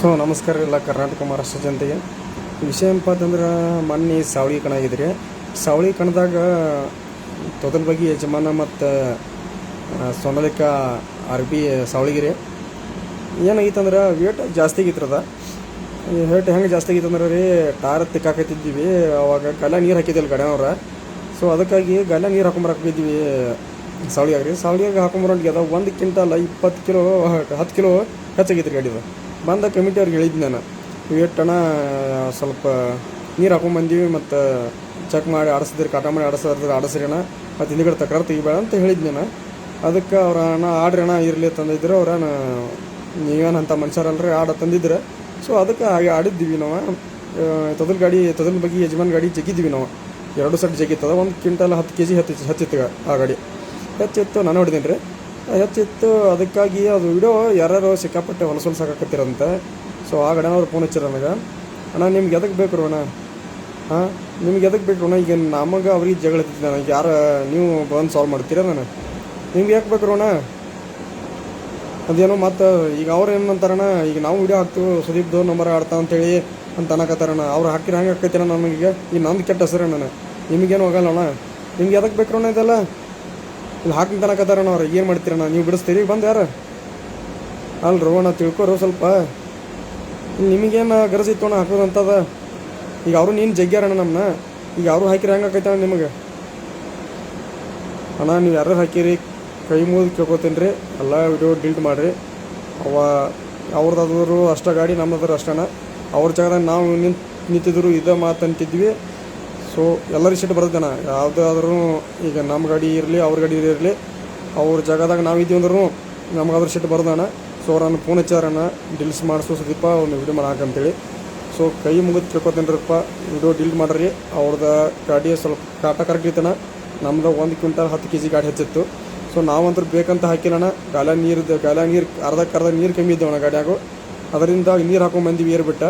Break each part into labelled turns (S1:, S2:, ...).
S1: So ನಮಸ್ಕಾರ ಎಲ್ಲ ಕರ್ನಾಟಕ ಮಹಾರಾಷ್ಟ್ರ ಜನತೆಗೆ. ವಿಷಯ ಏನಪ್ಪ ಅಂತಂದ್ರೆ ಮೊನ್ನೆ ಸಾವಳಿ ಕಣ ಆಗಿದ್ರಿ. ಸಾವಳಿ ಕಣದಾಗ ತೊದಲ ಬಗ್ಗೆ ಯಜಮಾನ ಮತ್ತು ಸೊಂಡಲಿಕ ಅರ್ಬಿ ಸಾವಳಿಗಿರಿ ಏನಾಗಿತ್ತಂದ್ರೆ ವೇಟ್ ಜಾಸ್ತಿ ಆಗಿತ್ತದ. ವೇಟ್ ಹೆಂಗೆ ಜಾಸ್ತಿ ಆಗಿತ್ತಂದ್ರೆ ರೀ ಟಾರ್ ತಿಕ್ಕಾಕತ್ತಿದ್ದೀವಿ. ಅವಾಗ ಗಲ್ಲ ನೀರು ಹಾಕಿದ್ದಿಲ್ಲ ಗಡ್ಯಾನವ್ರ. ಸೊ ಅದಕ್ಕಾಗಿ ಗಲ್ಲ ನೀರು ಹಾಕೊಂಬರಾಕಿದ್ವಿ ಸಾವಳಿಯಾಗ್ರಿ. ಸಾವಳಿಯಾಗ ಹಾಕೊಂಬರೋಂಟಿಗೆ ಅದ 1 ಕ್ವಿಂಟಲ್ 20 ಕಿಲೋ 10 ಕಿಲೋ ಹೆಚ್ಚಾಗಿತ್ತು ಗಾಡಿದು. ಬಂದ ಕಮಿಟಿ ಅವ್ರಿಗೆ ಹೇಳಿದ್ದು ನಾನು, ವೇಟಣ ಸ್ವಲ್ಪ ನೀರು ಹಾಕೊಂಬಂದೀವಿ ಮತ್ತು ಚೆಕ್ ಮಾಡಿ ಆಡಿಸಿದ್ರಿ, ಕಾಟ ಮಾಡಿ ಆಡಿಸ್ರಿ ಅಣ್ಣ, ಮತ್ತು ಹಿಂದ್ಗಡೆ ತಕರಾರು ತೆಗಿಬೇಡ ಅಂತ ಹೇಳಿದ್ದು ನಾನು. ಅದಕ್ಕೆ ಅವ್ರ ಅಣ್ಣ ಆಡ್ರಿ ಅಣ್ಣ ಇರಲಿ ತಂದಿದ್ರು. ಅವ್ರನ್ನ ನೀವೇನಂತ ಮನುಷ್ಯರಲ್ರಿ ಆಡ ತಂದಿದ್ರೆ. ಸೊ ಅದಕ್ಕೆ ಹಾಗೆ ಆಡಿದ್ದೀವಿ ನಾವು. ತೊದಲ ಬಗ್ಗೆ ಯಜಮಾನ್ ಗಾಡಿ ಜಗ್ಗಿದ್ದೀವಿ ನಾವು. 2 ಸೆಟ್ ಜಗ್ಗಿತ್ತದ. 1 ಕ್ವಿಂಟಲ್ 10 kg ಹೆಚ್ಚಿತ್ತು ಆ ಗಾಡಿ. ಹೆಚ್ಚಿತ್ತು, ನಾನು ಹೊಡಿದ್ದೀನಿ ರೀ, ಹೆಚ್ಚಿತ್ತು. ಅದಕ್ಕಾಗಿ ಅದು ವಿಡಿಯೋ ಯಾರು ಸಿಕ್ಕಾಪಟ್ಟೆ ಹೊಲಸಾಕತ್ತಿರಂತೆ. ಸೊ ಆ ಗಡನವ್ರು ಫೋನ್ ಹಚ್ಚಿರ ನನಗೆ, ಅಣ್ಣ ನಿಮ್ಗೆ ಎದಕ್ಕೆ ಬೇಕು ಅಣ್ಣ, ನಿಮ್ಗೆ ಎದಕ್ಕೆ ಬೇಕು ಅಣ್ಣ, ಈಗ ನಮಗೆ ಅವ್ರಿಗೆ ಜಗಳ ಹತ್ತಿದ್ದೆ ನನಗೆ, ಯಾರು ನೀವು ಬಂದು ಸಾಲ್ವ್ ಮಾಡ್ತೀರ ನಾನು, ನಿಮ್ಗೆ ಯಾಕೆ ಬೇಕು ಅಣ್ಣ ಅದೇನೋ. ಮತ್ತು ಈಗ ಅವ್ರು ಏನಂತಾರಣ್ಣ, ಈಗ ನಾವು ವಿಡಿಯೋ ಹಾಕ್ತೀವಿ ಸುದೀಪ್ ನಂಬರ್ ಆಡ್ತಾ ಅಂತೇಳಿ ಅಂತ ಅನ್ನಕತ್ತಾರಣ್ಣ. ಅವ್ರು ಹಾಕಿರ ಹಂಗೆ ಹಾಕೈತಿರ ನನಗೆ, ಈಗ ನಂದು ಕೆಟ್ಟ ಹೆಸರು ನಾನು, ನಿಮಗೇನು ಹೋಗಲ್ಲ ಅಣ್ಣ, ನಿಮ್ಗೆ ಎದಕ್ಕೆ ಬೇಕು ಅಣ್ಣ ಇದೆಲ್ಲ, ಇಲ್ಲಿ ಹಾಕಿ ತನಕತ್ತಾರಣ್ಣ. ಅವ್ರು ಏನು ಮಾಡ್ತೀರಣ್ಣ, ನೀವು ಬಿಡಿಸ್ತೀರಿ ಬಂದು ಯಾರು ಅಲ್ರಿ ಅಣ್ಣ, ತಿಳ್ಕೊರು ಸ್ವಲ್ಪ. ನಿಮಗೇನು ಗರಜಿತ್ತು ಅಣ್ಣ ಹಾಕೋದಂತದ. ಈಗ ಅವರು ನೀನು ಜಗ್ಗ್ಯಾರಣ್ಣ ನಮ್ಮನ್ನ, ಈಗ ಅವರು ಹಾಕಿರಿ ಹೆಂಗೆ ಆಕೈತೆ ಅಣ್ಣ ನಿಮಗೆ. ಅಣ್ಣ ನೀವು ಯಾರು ಹಾಕಿರಿ ಕೈ ಮುಗಿದು ಕೇಳ್ಕೊತೀನಿ ರೀ, ಎಲ್ಲ ವಿಡಿಯೋ ಡಿಲೀಟ್ ಮಾಡಿರಿ. ಅವ್ರದ್ದಾದ್ರು ಅಷ್ಟೇ ಗಾಡಿ, ನಮ್ಮದಾದ್ರು ಅಷ್ಟೇ. ಅವ್ರ ಜಾಗದಾಗ ನಾವು ನಿಂತಿದ್ರು ಇದೇ ಮಾತು ಅಂತಿದ್ವಿ. ಸೊ ಎಲ್ಲರೂ ಸಿಟ್ಟು ಬರ್ತೇನೆ, ಯಾವುದಾದ್ರೂ ಈಗ ನಮ್ಮ ಗಾಡಿ ಇರಲಿ ಅವ್ರ ಗಾಡಿ ಇರಲಿ, ಅವ್ರ ಜಾಗದಾಗ ನಾವು ಇದ್ದೀವಿ ಅಂದ್ರೂ ನಮಗಾದ್ರೂ ಸಿಟ್ಟು ಬರ್ದಣ್ಣ. ಸೊ ಅವ್ರನ್ನ ಫೋನ್ ಹಚ್ಚಾರಣ್ಣ, ಡಿಲ್ಸ್ ಮಾಡಿಸೋ ಸುದೀಪ ಒಂದು ವಿಡಿಯೋ ಮಾಡಾಕಂತೇಳಿ. ಸೊ ಕೈ ಮುಗಿದು ತಿಳ್ಕೊತೇನ್ರಿಪ್ಪ, ವಿಡಿಯೋ ಡಿಲೀಟ್ ಮಾಡ್ರಿ. ಅವ್ರದ್ದು ಗಾಡಿ ಸ್ವಲ್ಪ ಕಾಟ ಕರೆಕ್ಟ್ ಇತ್ತಣ್ಣ. ನಮ್ದು 1 ಕ್ವಿಂಟಲ್ 10 kg ಗಾಡಿ ಹೆಚ್ಚಿತ್ತು. ಸೊ ನಾವಂತೂ ಬೇಕಂತ ಹಾಕಿಲ್ಲಣ್ಣ. ಗಾಲ ನೀರು ಅರ್ಧಕ್ಕರ್ಧ ನೀರು ಕಮ್ಮಿ ಇದ್ದವಣ್ಣ ಗಾಡಿಯಾಗು. ಅದರಿಂದ ನೀರು ಹಾಕೊಂಡ್ಬಂದಿವಿ ಏರ್ಬಿಟ್ಟ.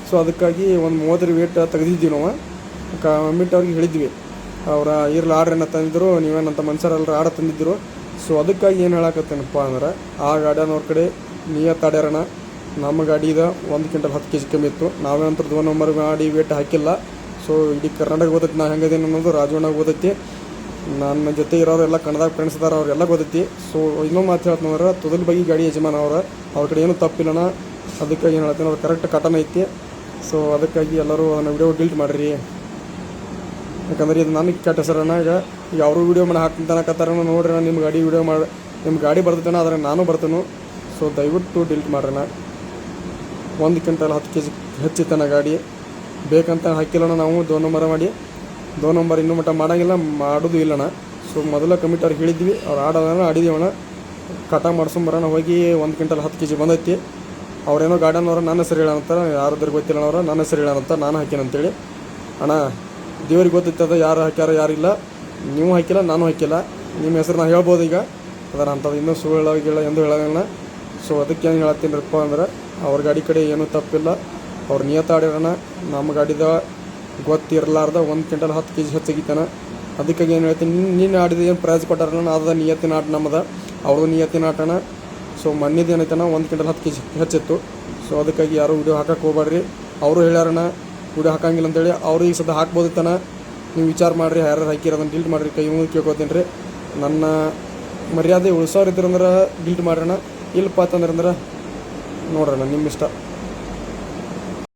S1: ಸೊ ಅದಕ್ಕಾಗಿ ಒಂದು 30 ವೇಟ್ ತೆಗೆದಿದ್ದೀವಿ ನಾವು. ಕಮಿಟಿ ಅವ್ರಿಗೆ ಹೇಳಿದ್ವಿ, ಅವ್ರ ಇರ್ಲಿ ಆಡ್ರಿ ಏನೋ ತಂದಿದ್ರು, ನೀವೇನಂತ ಮನುಷ್ಯರಲ್ರ ಆಡ ತಂದಿದ್ರು. ಸೊ ಅದಕ್ಕಾಗಿ ಏನು ಹೇಳಕತ್ತೇನಪ್ಪ ಅಂದ್ರೆ, ಆ ಗಾಡಿಯವ್ರ ಕಡೆ ನಿಯತ್ತಾಡ್ಯಾರಣ. ನಮ್ಮ ಗಾಡಿದ 1 ಕ್ವಿಂಟಲ್ 10 kg ಕಮ್ಮಿ ಇತ್ತು. ನಾವೇನಂತ 2 ನಂಬರ್ ಗಾಡಿ ವೇಟ್ ಹಾಕಿಲ್ಲ. ಸೊ ಇಡೀ ಕರ್ನಾಟಕ ಗೊತ್ತೈತಿ ನಾ ಹೆಂಗದೇನು ಅನ್ನೋದು, ರಾಜವಣ್ಣ ಗೊತ್ತೈತಿ, ನನ್ನ ಜೊತೆ ಇರೋರೆಲ್ಲ ಕನ್ನಡದಾಗ ಫ್ರೆಂಡ್ಸ್ ಅದಾರ, ಅವ್ರೆಲ್ಲ ಗೊತ್ತೈತಿ. ಸೊ ಇನ್ನೊಂದು ಮಾತು ಹೇಳ್ತಂದ್ರೆ, ತೊದಲ ಬಗ್ಗೆ ಗಾಡಿ ಯಜಮಾನ ಅವ್ರ ಕಡೆ ಏನೂ ತಪ್ಪಿಲ್ಲಣ್ಣ. ಅದಕ್ಕಾಗಿ ಏನು ಹೇಳ್ತೀನಿ, ಅವ್ರು ಕರೆಕ್ಟ್ ಕಟನ ಐತಿ. ಸೊ ಅದಕ್ಕಾಗಿ ಎಲ್ಲರೂ ಅದನ್ನು ವಿಡಿಯೋ ಡಿಲೀಟ್ ಮಾಡಿರಿ, ಯಾಕಂದ್ರೆ ಇದು ನನಗೆ ಕೆಟ್ಟ ಹೆಸರಣ್ಣ. ಈಗ ಅವರು ವೀಡಿಯೋ ಮಾಡಿ ಹಾಕ್ತಾನಕತ್ತಾರ, ನೋಡ್ರಿ ನಿಮ್ಮ ಗಾಡಿ ವೀಡಿಯೋ ಮಾಡಿ, ನಿಮ್ಮ ಗಾಡಿ ಬರ್ತೇನೆ, ಆದರೆ ನಾನು ಬರ್ತೇನೆ. ಸೊ ದಯವಿಟ್ಟು ಡಿಲೀಟ್ ಮಾಡ್ರಣ್ಣ. 1 ಕ್ವಿಂಟಲ್ 10 kg ಹೆಚ್ಚಿತ್ತಣ್ಣ ಗಾಡಿ, ಬೇಕಂತ ಹಾಕಿಲ್ಲಣ್ಣ. ನಾವು 2 ನಂಬರ್ ಮಾಡಿ, 2 ನಂಬರ್ ಇನ್ನೂ ಮಟ್ಟ ಮಾಡೋಂಗಿಲ್ಲ, ಮಾಡೋದು ಇಲ್ಲಣ್ಣ. ಸೊ ಮೊದಲ ಕಮಿಟಿ ಅವ್ರಿಗೆ ಹೇಳಿದ್ವಿ, ಅವ್ರು ಆಡೋದನ್ನ ಆಡಿದೀವಣ್ಣ. ಕಟ ಮಾಡ್ಸೊಂಬರೋಣ ಹೋಗಿ 1 ಕ್ವಿಂಟಲ್ 10 kg ಬಂದೈತಿ. ಅವ್ರೇನೋ ಗಾರ್ಡನವ್ರ ನನ್ನ ಹೆಸರು ಹೇಳಂತಾರೆ, ಯಾರಾದ್ರೂ ಗೊತ್ತಿಲ್ಲ ಅವ್ರ ನನ್ನ ಹೆಸರು ಹೇಳಂತ, ನಾನು ಹಾಕೀನಂತೇಳಿ. ಅಣ್ಣ ದೇವ್ರಿಗೆ ಗೊತ್ತಿತ್ತದ ಯಾರು ಹಾಕ್ಯಾರ ಯಾರಿಲ್ಲ, ನೀವು ಹಾಕಿಲ್ಲ ನಾನು ಹಾಕಿಲ್ಲ, ನಿಮ್ಮ ಹೆಸರು ನಾನು ಹೇಳ್ಬೋದು. ಈಗ ಅದರ ಅಂಥದ್ದು ಇನ್ನೂ ಸುಳ್ಳು ಎಂದು ಹೇಳೋಣ. ಸೊ ಅದಕ್ಕೆ ಏನು ಹೇಳತ್ತೀನಿರಪ್ಪ ಅಂದ್ರೆ, ಅವ್ರ ಗಾಡಿ ಕಡೆ ಏನೂ ತಪ್ಪಿಲ್ಲ, ಅವ್ರು ನಿಯತ್ತಾಡಿರೋಣ. ನಮ್ಮ ಗಾಡಿದ ಗೊತ್ತಿರಲಾರ್ದ 1 ಕ್ವಿಂಟಲ್ 10 kg ಹೆಚ್ಚಾಗಿತ್ತಾನ. ಅದಕ್ಕಾಗಿ ಏನು ಹೇಳ್ತೀನಿ, ನೀನು ಆಡಿದ ಏನು ಪ್ರೈಸ್ ಕೊಟ್ಟಾರಣ್ಣ, ಅದ ನಿಯತ್ತಿನ ಆಟ ನಮ್ಮದ, ಅವ್ರದ್ದು ನಿಯತ್ತಿನ ಆಟನ. ಸೊ ಮಣ್ಣಿದ್ದು ಏನೈತಣ್ಣ 1 ಕ್ವಿಂಟಲ್ 10 kg ಹೆಚ್ಚಿತ್ತು. ಸೊ ಅದಕ್ಕಾಗಿ ಯಾರು ವಿಡಿಯೋ ಹಾಕಕ್ಕೆ ಹೋಗ್ಬೇಡ್ರಿ. ಅವರು ಹೇಳ್ಯಾರಣ್ಣ ವಿಡಿಯೋ ಹಾಕಂಗಿಲ್ಲ ಅಂತೇಳಿ. ಅವರು ಈಗ ಸದ್ಯ ಹಾಕ್ಬೋದಿತ್ತಾನ, ನೀವು ವಿಚಾರ ಮಾಡಿರಿ, ಯಾರು ಹಾಕಿರೋದನ್ನು ಡಿಲೀಟ್ ಮಾಡಿರಿ. ಕೈ ಮುಗಿದು ಕೇಳ್ಕೊತೀನಿ ರೀ, ನನ್ನ ಮರ್ಯಾದೆ ಉಳಿಸೋರು ಇದ್ರಂದ್ರೆ ಡಿಲೀಟ್ ಮಾಡ್ರಣ್ಣ. ಇಲ್ಲಪ್ಪ ಅಂತಂದ್ರೆ ನೋಡ್ರಣ್ಣ ನಿಮ್ಮ ಇಷ್ಟ.